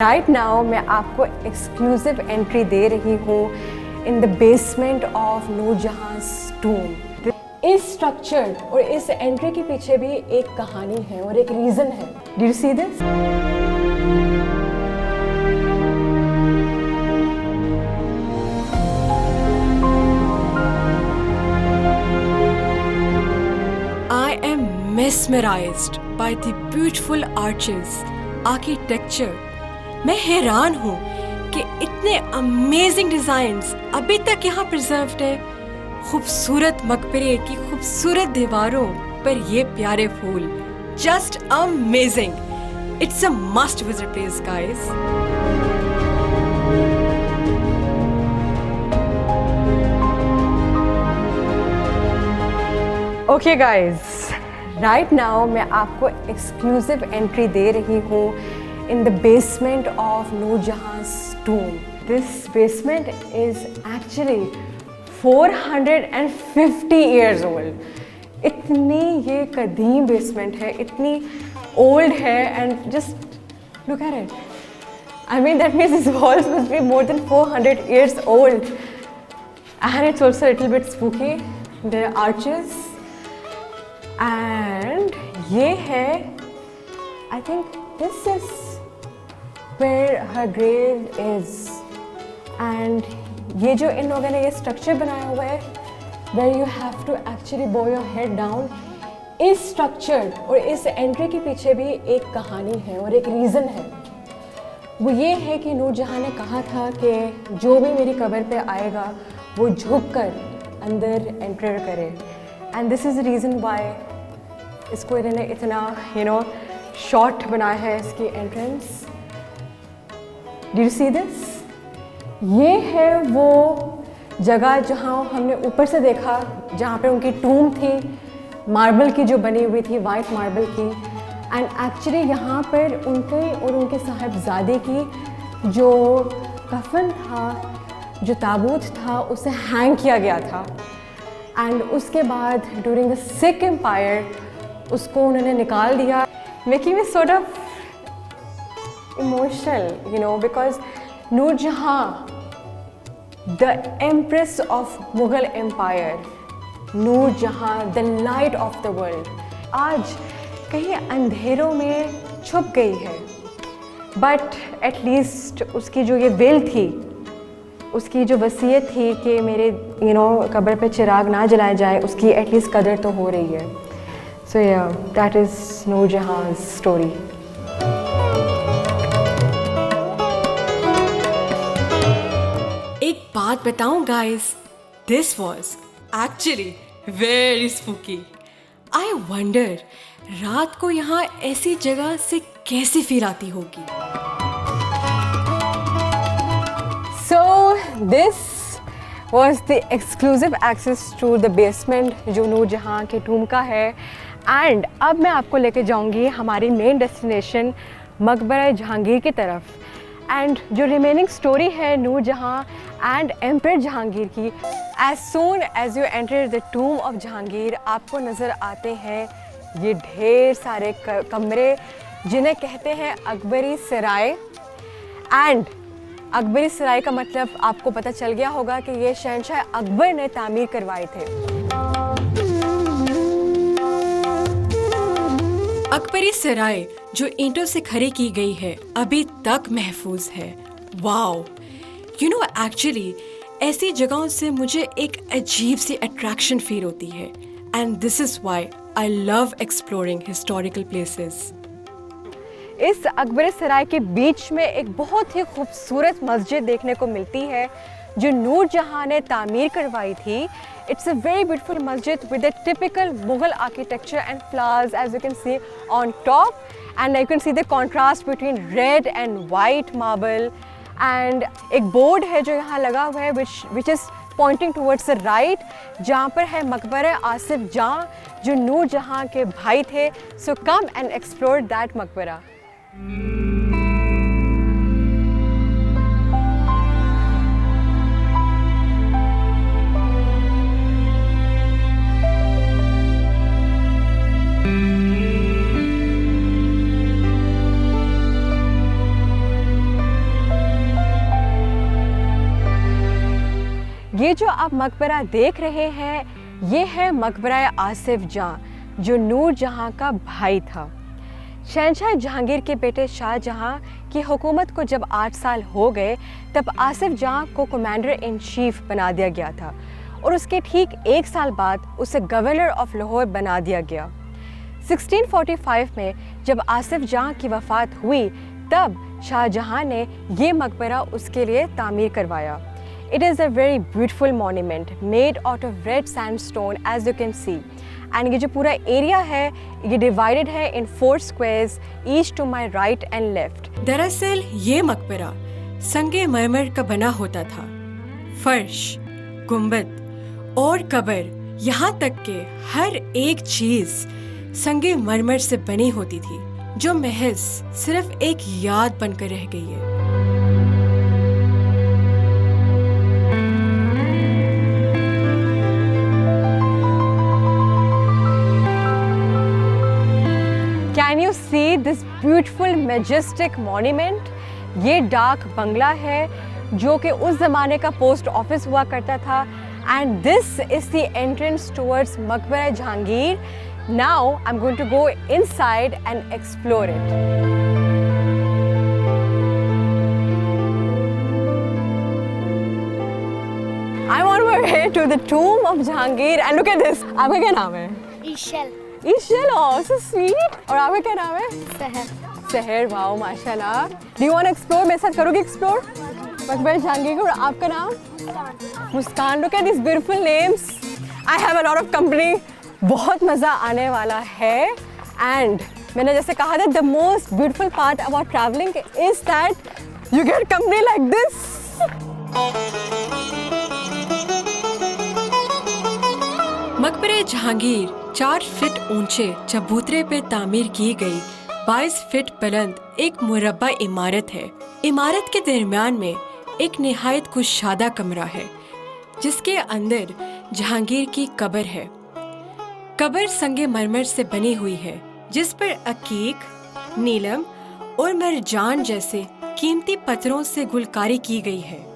Right now मैं आपको exclusive entry दे रही हूँ in the basement of Nurjahan tomb. इस स्ट्रक्चर और इस एंट्री के पीछे भी एक कहानी है और एक रीज़न है। Do you see this? I am mesmerized by the beautiful arches, architecture. मैं हैरान हूँ कि इतने अमेजिंग डिज़ाइंस अभी तक यहाँ प्रिजर्व्ड है। खूबसूरत मकबरे की खूबसूरत दीवारों पर ये प्यारे फूल, just amazing. It's a must visit place guys. Okay guys, right now मैं आपको एक्सक्लूसिव एंट्री दे रही हूँ in the basement of Noorjahan's tomb. This basement is actually 450 years old. इतनी ये कदीम बेसमेंट है, इतनी old है, and just look at it. I mean that means these walls must be more than 400 years old. And it's also a little bit spooky. There are arches. And ये है, I think this is where her grave is. And ये जो इन लोगों ने ये structure बनाया हुआ है where you have to actually bow your head down, इस स्ट्रक्चर और इस एंट्री के पीछे भी एक कहानी है और एक रीज़न है। वो ये है कि नूरजहां ने कहा था कि जो भी मेरी कब्र पे आएगा वो झुक कर अंदर एंटर करे। And this is the reason why इसको इन्होंने इतना शॉर्ट बनाया है इसकी entrance. Did you see this? ये है वो जगह जहाँ हमने ऊपर से देखा, जहाँ पे उनकी टूम थी, मार्बल की जो बनी हुई थी, वाइट मार्बल की। एंड एक्चुअली यहाँ पर उनके और उनके साहिबजादे की जो कफन था, जो ताबूत था, उसे हैंग किया गया था। एंड उसके बाद ड्यूरिंग द सिख एम्पायर उसको उन्होंने निकाल दिया, making me sort of emotional, because Noor Jahan, the empress of Mughal Empire, Noor Jahan, the light of the world, आज कहीं अंधेरों में छुप गई है। बट एटलीस्ट उसकी जो ये विल थी, उसकी जो वसीयत थी कि मेरे कब्र पे चिराग ना जलाया जाए, उसकी एटलीस्ट कदर तो हो रही है। सो या दैट इज़ नूर जहां स्टोरी। एक बात बताऊं guys, this was actually very spooky. I wonder रात को यहाँ ऐसी जगह से कैसी फील आती होगी। So this was the exclusive access to the basement जो नूरजहां के टूम का है। एंड अब मैं आपको लेके जाऊंगी हमारी मेन डेस्टिनेशन मकबरा जहांगीर की तरफ। एंड जो रिमेनिंग स्टोरी है नूरजहां एंड एम्पर जहांगीर की, as soon as you enter the tomb of Jahangir आपको नज़र आते हैं ये ढेर सारे कमरे जिन्हें कहते हैं अकबरी सराय। एंड अकबरी सराय का मतलब आपको पता चल गया होगा कि ये शहंशाह अकबर ने तामीर करवाए थे। अकबरी सराय जो ईंटों से खड़ी की गई है अभी तक महफूज है। वाओ, एक्चुअली ऐसी जगहों से मुझे एक अजीब सी अट्रैक्शन फील होती है। And this is why I love exploring historical places. इस अकबर सराय के बीच में एक बहुत ही खूबसूरत मस्जिद देखने को मिलती है जो नूरजहां ने तामीर करवाई थी। It's a very beautiful masjid with a typical Mughal architecture and flowers, as you can see on top, and you can see the contrast between red and white marble. And एक बोर्ड है जो यहाँ लगा हुआ है which is pointing towards the right, जहाँ पर है मकबरा आसिफ जां जो नूरजहां के भाई थे। So come and explore that मकबरा। ये जो आप मकबरा देख रहे हैं ये है मकबरा आसिफ जहाँ जो नूर जहाँ का भाई था। शहंशाह जहांगीर के बेटे शाहजहाँ की हुकूमत को जब 8 साल हो गए तब आसिफ जहाँ को कमांडर इन चीफ बना दिया गया था और उसके ठीक 1 साल बाद उसे गवर्नर ऑफ लाहौर बना दिया गया। 1645 में जब आसिफ जहाँ की वफ़ात हुई तब शाहजहाँ ने ये मकबरा उसके लिए तामीर करवाया। It is a very beautiful monument made out of red sandstone as you can see. And ये जो पूरा एरिया है ये divided है in 4 squares each to my right and left. दरअसल ये मकबरा संगे मरमर का बना होता था। फर्श, गुंबद और कब्र यहाँ तक के हर एक चीज संगे मरमर से बनी होती थी जो महज सिर्फ एक याद बनकर रह गई है। Can you see this beautiful majestic monument? ये डाक बंगला है जो कि उस ज़माने का पोस्ट ऑफिस हुआ करता था and this is the entrance towards मकबरा Jahangir. Now I'm going to go inside and explore it. I'm on my way to the tomb of Jahangir and look at this. आपका क्या नाम है? ईशल ईशल, oh so sweet. और आपका क्या नाम है? सहर सहर, वाओ माशाल्लाह. Do you want to explore? मेरे साथ करोगे explore? मकबरा जहांगीर और आपका नाम? मुस्कान. Look at these beautiful names. I have a lot of company. बहुत मज़ा आने वाला है. And मैंने जैसे कहा था the most beautiful part about traveling is that you get company like this. मकबरे जहांगीर 4 फीट ऊंचे चबूतरे पे तामीर की गई 22 फीट बुलंद एक मुरब्बा इमारत है। इमारत के दरमियान में एक निहायत कुशादा कमरा है जिसके अंदर जहांगीर की कब्र है। कब्र संगे मरमर से बनी हुई है जिस पर अकीक, नीलम और मरजान जैसे कीमती पत्थरों से गुलकारी की गई है।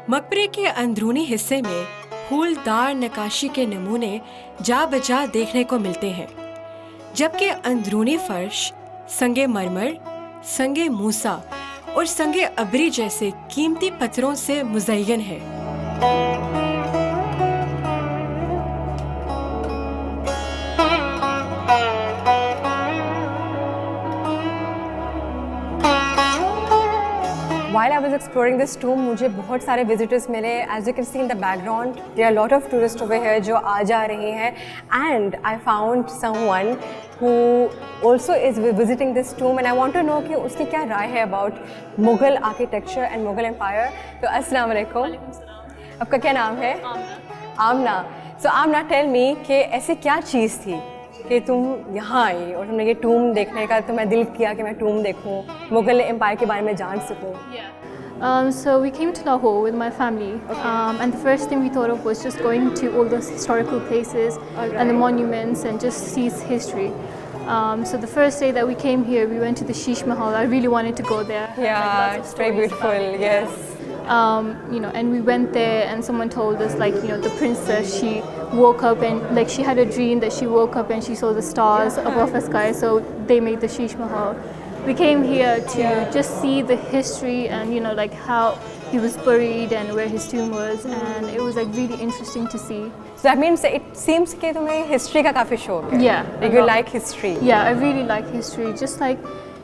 मकबरे के अंदरूनी हिस्से में फूलदार नक्काशी के नमूने जा बजा देखने को मिलते हैं, जबकि अंदरूनी फर्श संगे मरमर, संगे मूसा और संगे अबरी जैसे कीमती पत्थरों से मुज़य्यन है। While I was exploring this tomb, मुझे बहुत सारे visitors मिले. As you can see in the background, there are a lot of tourists over here जो आ जा रहे हैं. And I found someone who also is visiting this tomb, and I want to know कि उसकी क्या राय है about Mughal architecture and Mughal Empire. तो अस्सलाम वालेकुम. आपका क्या नाम है? आमना. So आमना, tell me कि ऐसी क्या चीज़ थी कि तुम यहाँ आई और तुमने ये टूम देखने का तुम्हें दिल किया कि मैं टूम देखूँ, मुगल एम्पायर के बारे में जान सकूँ? So we came to Lahore with my family, and the first thing we thought of was just going to all those historical places and the monuments and just see its history. So the first day that we came here, we went to the Sheesh Mahal. I really wanted to go there. Yeah, it's very beautiful. Yes. You know, and we went there, and someone told us, like, you know, the princess, she woke up and like she had a dream that she woke up and she saw the stars above the sky. So they made the Sheesh Mahal. We came here to just see the history and, you know, like how he was buried and where his tomb was, and it was like really interesting to see. So that means it seems कि तुम्हें history का काफी शौक है. Yeah. Like you like history. Yeah, I really like history. Just like,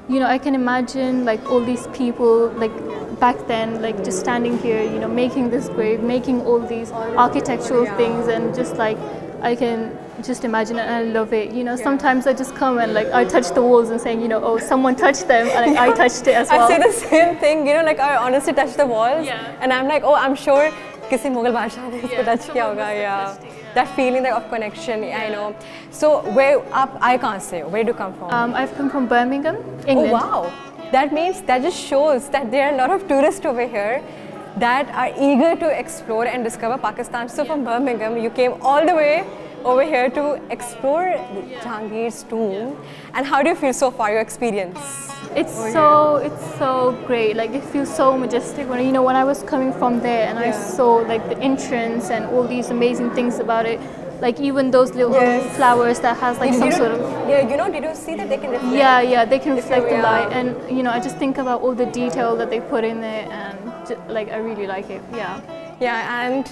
you know, I can imagine like all these people like back then, like just standing here, you know, making this grave, making all these architectural things, and just like I can just imagine it, and I love it. You know, sometimes I just come and like I touch the walls and saying, you know, oh, someone touched them, and like, I touched it as well. I say the same thing. You know, like I honestly touch the walls, and I'm like, oh, I'm sure किसी मुगल बादशाह ने इसको touch किया होगा. Yeah. That feeling like of connection, I know. So where आप आए कहाँ से? Where do you come from? I've come from Birmingham, England. Oh wow, that means that just shows that there are a lot of tourists over here that are eager to explore and discover Pakistan. So from Birmingham, you came all the way over here to explore Jahangir's tomb. And how do you feel so far, your experience? It's so great. Like it feels so majestic. When I was coming from there and I saw like the entrance and all these amazing things about it. Like even those little flowers that has like some sort of did you see that they can reflect? yeah they can reflect the light, and I just think about all the detail that they put in there, and like I really like it. Yeah, and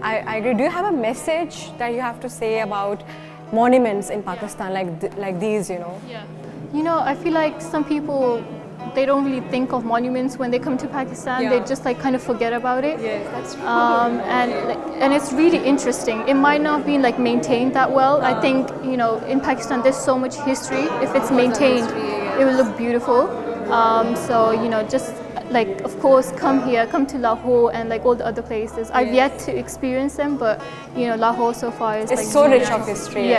I agree. Do you have a message that you have to say about monuments in Pakistan like these? I feel like some people, they don't really think of monuments when they come to Pakistan. They just like kind of forget about it. Yes, that's true. And it's really interesting. It might not be like maintained that well. I think in Pakistan there's so much history. If it's maintained, it will look beautiful. So just like of course come to Lahore and like all the other places. I've yet to experience them, but Lahore so far is It's like so really rich nice. of history. Yeah.